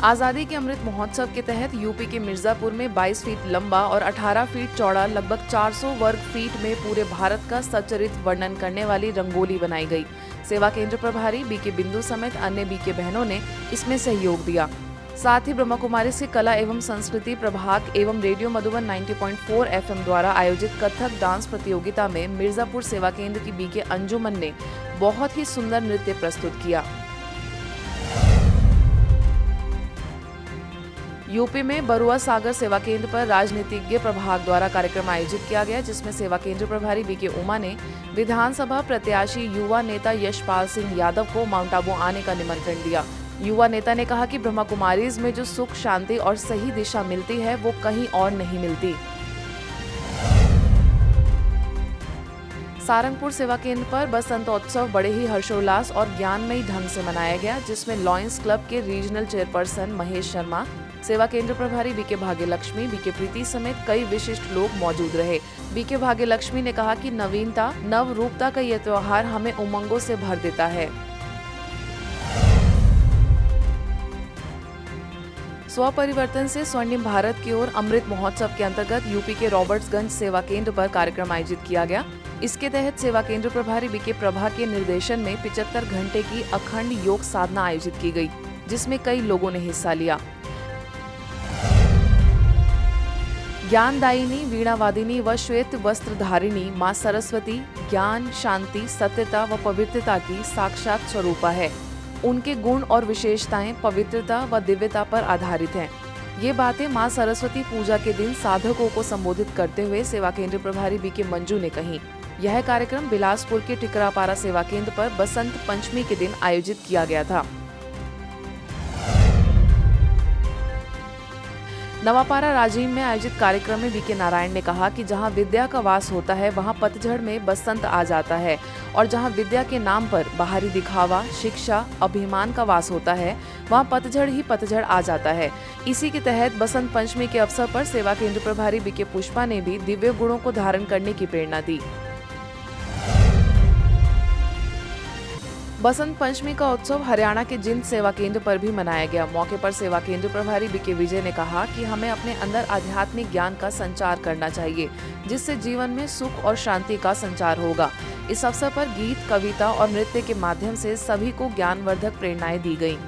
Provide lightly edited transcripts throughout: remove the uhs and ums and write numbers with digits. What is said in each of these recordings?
आज़ादी के अमृत महोत्सव के तहत यूपी के मिर्जापुर में 22 फीट लंबा और 18 फीट चौड़ा लगभग 400 वर्ग फीट में पूरे भारत का सच्चरित्र वर्णन करने वाली रंगोली बनाई गई। सेवा केंद्र प्रभारी बीके बिंदु समेत अन्य बीके बहनों ने इसमें सहयोग दिया। साथ ही ब्रह्मा कुमारी से कला एवं संस्कृति प्रभाग एवं रेडियो मधुबन 90.4 FM द्वारा आयोजित कथक डांस प्रतियोगिता में मिर्जापुर सेवा केंद्र की बीके अंजुमन ने बहुत ही सुंदर नृत्य प्रस्तुत किया। यूपी में बरुआ सागर सेवा केंद्र पर राजनीतिज्ञ प्रभाग द्वारा कार्यक्रम आयोजित किया गया, जिसमें सेवा केंद्र प्रभारी बीके उमा ने विधानसभा प्रत्याशी युवा नेता यशपाल सिंह यादव को माउंट आबू आने का निमंत्रण दिया। युवा नेता ने कहा कि ब्रह्मा कुमारीज में जो सुख, शांति और सही दिशा मिलती है वो कहीं और नहीं मिलती। सारंगपुर सेवा केंद्र पर बसंतोत्सव बड़े ही हर्षोल्लास और ज्ञानमयी ढंग से मनाया गया, जिसमें लॉयंस क्लब के रीजनल चेयरपर्सन महेश शर्मा, सेवा केंद्र प्रभारी बीके भाग्यलक्ष्मी, बीके प्रीति समेत कई विशिष्ट लोग मौजूद रहे। बीके भाग्यलक्ष्मी ने कहा कि नवीनता, नव रूपता का यह त्योहार हमें उमंगों से भर देता है। स्वपरिवर्तन से स्वर्णिम भारत की ओर अमृत महोत्सव के अंतर्गत यूपी के रॉबर्ट्सगंज सेवा केंद्र पर कार्यक्रम आयोजित किया गया। इसके तहत सेवा केंद्र प्रभारी बीके प्रभा के निर्देशन में 75 घंटे की अखंड योग साधना आयोजित की गई, जिसमें कई लोगों ने हिस्सा लिया। ज्ञानदायिनी, वीणावादिनी व श्वेत वस्त्रधारिणी मां सरस्वती ज्ञान, शांति, सत्यता व पवित्रता की साक्षात स्वरूपा है। उनके गुण और विशेषताएं पवित्रता व दिव्यता पर आधारित हैं। ये बातें मां सरस्वती पूजा के दिन साधकों को संबोधित करते हुए सेवा केंद्र प्रभारी बीके मंजू ने कही। यह कार्यक्रम बिलासपुर के टिकरापारा सेवा केंद्र पर बसंत पंचमी के दिन आयोजित किया गया था। नवापारा राजीव में आयोजित कार्यक्रम में बीके नारायण ने कहा कि जहां विद्या का वास होता है वहां पतझड़ में बसंत आ जाता है, और जहां विद्या के नाम पर बाहरी दिखावा, शिक्षा, अभिमान का वास होता है वहां पतझड़ ही पतझड़ आ जाता है। इसी के तहत बसंत पंचमी के अवसर पर सेवा केंद्र प्रभारी बीके पुष्पा ने भी दिव्य गुणों को धारण करने की प्रेरणा दी। बसंत पंचमी का उत्सव हरियाणा के जिंद सेवा केंद्र पर भी मनाया गया। मौके पर सेवा केंद्र प्रभारी बीके विजय ने कहा कि हमें अपने अंदर आध्यात्मिक ज्ञान का संचार करना चाहिए, जिससे जीवन में सुख और शांति का संचार होगा। इस अवसर पर गीत, कविता और नृत्य के माध्यम से सभी को ज्ञानवर्धक प्रेरणाएं दी गयी।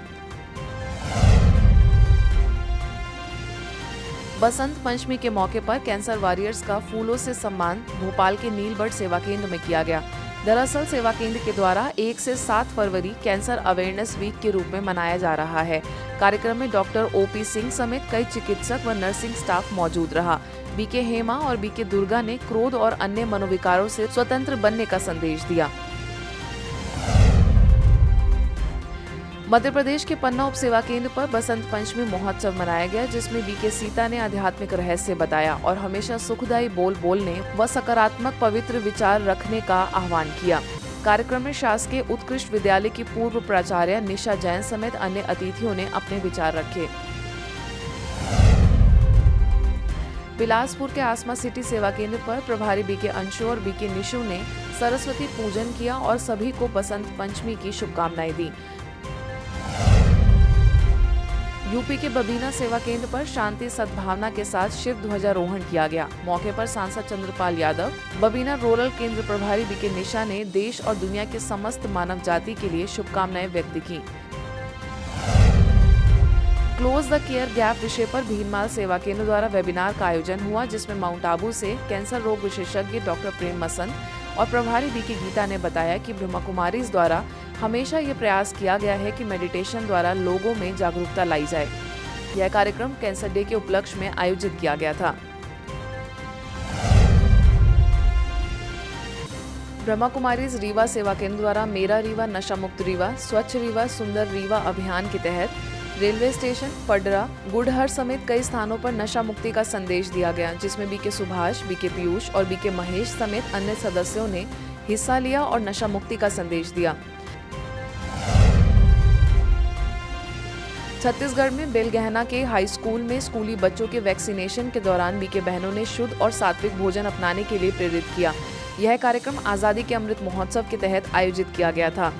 बसंत पंचमी के मौके पर कैंसर वॉरियर्स का फूलों से सम्मान भोपाल के नीलबर्ड सेवा केंद्र में किया गया। दरअसल सेवा केंद्र के द्वारा 1 से 7 फरवरी कैंसर अवेयरनेस वीक के रूप में मनाया जा रहा है। कार्यक्रम में डॉक्टर ओपी सिंह समेत कई चिकित्सक व नर्सिंग स्टाफ मौजूद रहा। बीके हेमा और बीके दुर्गा ने क्रोध और अन्य मनोविकारों से स्वतंत्र बनने का संदेश दिया। मध्य प्रदेश के पन्ना उप सेवा केंद्र पर बसंत पंचमी महोत्सव मनाया गया, जिसमें बीके सीता ने आध्यात्मिक रहस्य बताया और हमेशा सुखदायी बोल बोलने व सकारात्मक पवित्र विचार रखने का आह्वान किया। कार्यक्रम में शासकीय उत्कृष्ट विद्यालय की पूर्व प्राचार्य निशा जैन समेत अन्य अतिथियों ने अपने विचार रखे। बिलासपुर के आसमा सिटी सेवा केंद्र पर प्रभारी बीके अंशु और बीके निशु ने सरस्वती पूजन किया और सभी को बसंत पंचमी की शुभकामनाएं दी। यूपी के बबीना सेवा केंद्र पर शांति सद्भावना के साथ शिव ध्वजारोहण किया गया। मौके पर सांसद चंद्रपाल यादव, बबीना रूरल केंद्र प्रभारी बीके निशा ने देश और दुनिया के समस्त मानव जाति के लिए शुभकामनाएं व्यक्त की। क्लोज द केयर गैप विषय पर भीनमाल सेवा केंद्र द्वारा वेबिनार का आयोजन हुआ, जिसमें माउंट आबू से कैंसर रोग विशेषज्ञ डॉक्टर प्रेम मसंद और प्रभारी बीके गीता ने बताया कि ब्रह्मा कुमारीज द्वारा हमेशा ये प्रयास किया गया है कि मेडिटेशन द्वारा लोगों में जागरूकता लाई जाए। यह कार्यक्रम कैंसर डे के उपलक्ष्य में आयोजित किया गया था। ब्रह्मा कुमारीज रीवा सेवा केंद्र द्वारा मेरा रीवा नशा मुक्त रीवा, स्वच्छ रीवा, सुंदर रीवा अभियान के तहत रेलवे स्टेशन, पडरा, गुड़हर समेत कई स्थानों पर नशा मुक्ति का संदेश दिया गया, जिसमें बीके सुभाष, बीके पीयूष और बीके महेश समेत अन्य सदस्यों ने हिस्सा लिया और नशा मुक्ति का संदेश दिया। छत्तीसगढ़ में बेलगहना के हाई स्कूल में स्कूली बच्चों के वैक्सीनेशन के दौरान बीके बहनों ने शुद्ध और सात्विक भोजन अपनाने के लिए प्रेरित किया। यह कार्यक्रम आजादी के अमृत महोत्सव के तहत आयोजित किया गया था।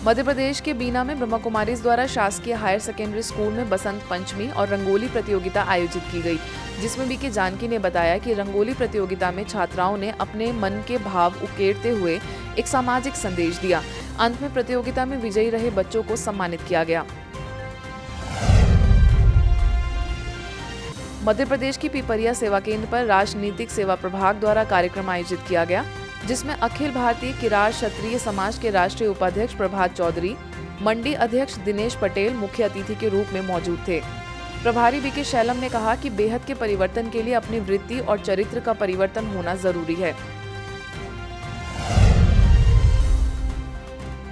मध्य प्रदेश के बीना में ब्रह्मा कुमारीज द्वारा शासकीय हायर सेकेंडरी स्कूल में बसंत पंचमी और रंगोली प्रतियोगिता आयोजित की गई, जिसमें बीके जानकी ने बताया कि रंगोली प्रतियोगिता में छात्राओं ने अपने मन के भाव उकेरते हुए एक सामाजिक संदेश दिया। अंत में प्रतियोगिता में विजयी रहे बच्चों को सम्मानित किया गया। मध्य प्रदेश की पिपरिया सेवा केंद्र पर राजनीतिक सेवा प्रभाग द्वारा कार्यक्रम आयोजित किया गया, जिसमें अखिल भारतीय किरार क्षत्रिय समाज के राष्ट्रीय उपाध्यक्ष प्रभात चौधरी, मंडी अध्यक्ष दिनेश पटेल मुख्य अतिथि के रूप में मौजूद थे। प्रभारी बीके शैलम ने कहा कि बेहद के परिवर्तन के लिए अपनी वृत्ति और चरित्र का परिवर्तन होना जरूरी है।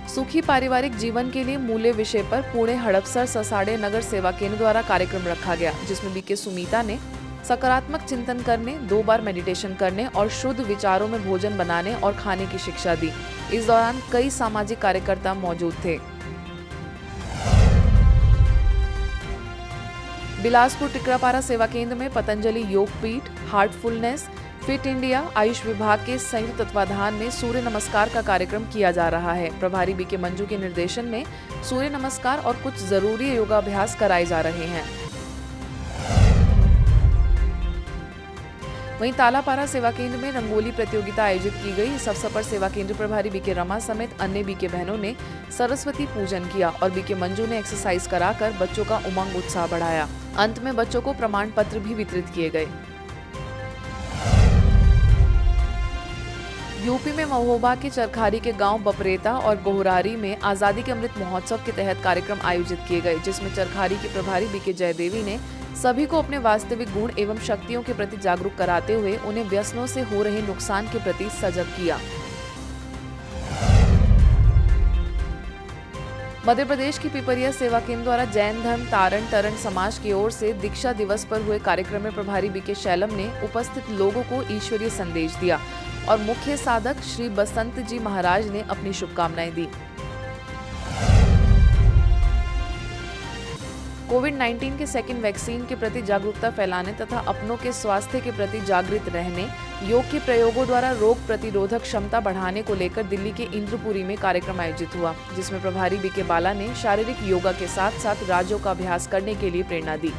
सुखी पारिवारिक जीवन के लिए मूल्य विषय पर पुणे हड़पसर ससाड़े नगर सेवा केंद्र द्वारा कार्यक्रम रखा गया, जिसमें बीके सुमीता ने सकारात्मक चिंतन करने, 2 बार मेडिटेशन करने और शुद्ध विचारों में भोजन बनाने और खाने की शिक्षा दी। इस दौरान कई सामाजिक कार्यकर्ता मौजूद थे। बिलासपुर टिकरापारा सेवा केंद्र में पतंजलि योग पीठ, हार्टफुलनेस, फिट इंडिया, आयुष विभाग के संयुक्त तत्वाधान में सूर्य नमस्कार का कार्यक्रम किया जा रहा है। प्रभारी बीके मंजू के निर्देशन में सूर्य नमस्कार और कुछ जरूरी योगाभ्यास कराए जा रहे हैं। वहीं तालापारा सेवा केंद्र में रंगोली प्रतियोगिता आयोजित की गई। इस अवसर पर सेवा केंद्र प्रभारी बीके रमा समेत अन्य बीके बहनों ने सरस्वती पूजन किया और बीके मंजू ने एक्सरसाइज कराकर बच्चों का उमंग उत्साह बढ़ाया। अंत में बच्चों को प्रमाण पत्र भी वितरित किए गए। यूपी में महोबा के चरखारी के गांव बपरेता और गोहरारी में आजादी के अमृत महोत्सव के तहत कार्यक्रम आयोजित किए गए, जिसमें चरखारी की प्रभारी बीके जयदेवी ने सभी को अपने वास्तविक गुण एवं शक्तियों के प्रति जागरूक कराते हुए उन्हें व्यसनों से हो रहे नुकसान के प्रति सजग किया। मध्य प्रदेश की पिपरिया सेवा केंद्र द्वारा जैन धर्म तारण तरण समाज की ओर से दीक्षा दिवस पर हुए कार्यक्रम में प्रभारी बीके शैलम ने उपस्थित लोगों को ईश्वरीय संदेश दिया और मुख्य साधक श्री बसंत जी महाराज ने अपनी शुभकामनाएं दी। कोविड-19 के सेकेंड वैक्सीन के प्रति जागरूकता फैलाने तथा अपनों के स्वास्थ्य के प्रति जागृत रहने, योग के प्रयोगों द्वारा रोग प्रतिरोधक क्षमता बढ़ाने को लेकर दिल्ली के इंद्रपुरी में कार्यक्रम आयोजित हुआ, जिसमें प्रभारी बीके बाला ने शारीरिक योगा के साथ साथ राजों का अभ्यास करने के लिए प्रेरणा दी।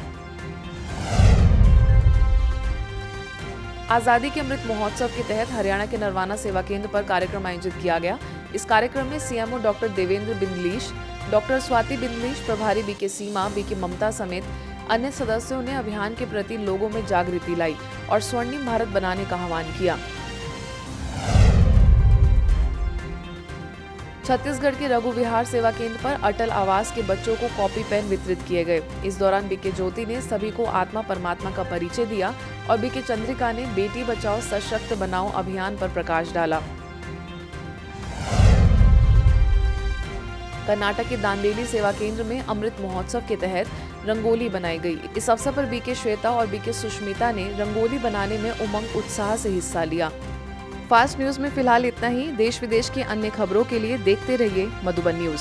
आजादी के अमृत महोत्सव के तहत हरियाणा के नरवाना सेवा केंद्र पर कार्यक्रम आयोजित किया गया। इस कार्यक्रम में CMO doctor Devendra Bindlish, doctor Swati Bindlish, प्रभारी बीके सीमा, बीके ममता समेत अन्य सदस्यों ने अभियान के प्रति लोगों में जागृति लाई और स्वर्णिम भारत बनाने का आह्वान किया। छत्तीसगढ़ के रघु विहार सेवा केंद्र पर अटल आवास के बच्चों को कॉपी पेन वितरित किए गए। इस दौरान बीके ज्योति ने सभी को आत्मा परमात्मा का परिचय दिया और बीके चंद्रिका ने बेटी बचाओ सशक्त बनाओ अभियान पर प्रकाश डाला। कर्नाटक के दांडेली सेवा केंद्र में अमृत महोत्सव के तहत रंगोली बनाई गई। इस अवसर पर बीके श्वेता और बीके सुष्मिता ने रंगोली बनाने में उमंग उत्साह से हिस्सा लिया। फास्ट न्यूज में फिलहाल इतना ही। देश विदेश की अन्य खबरों के लिए देखते रहिए मधुबन न्यूज।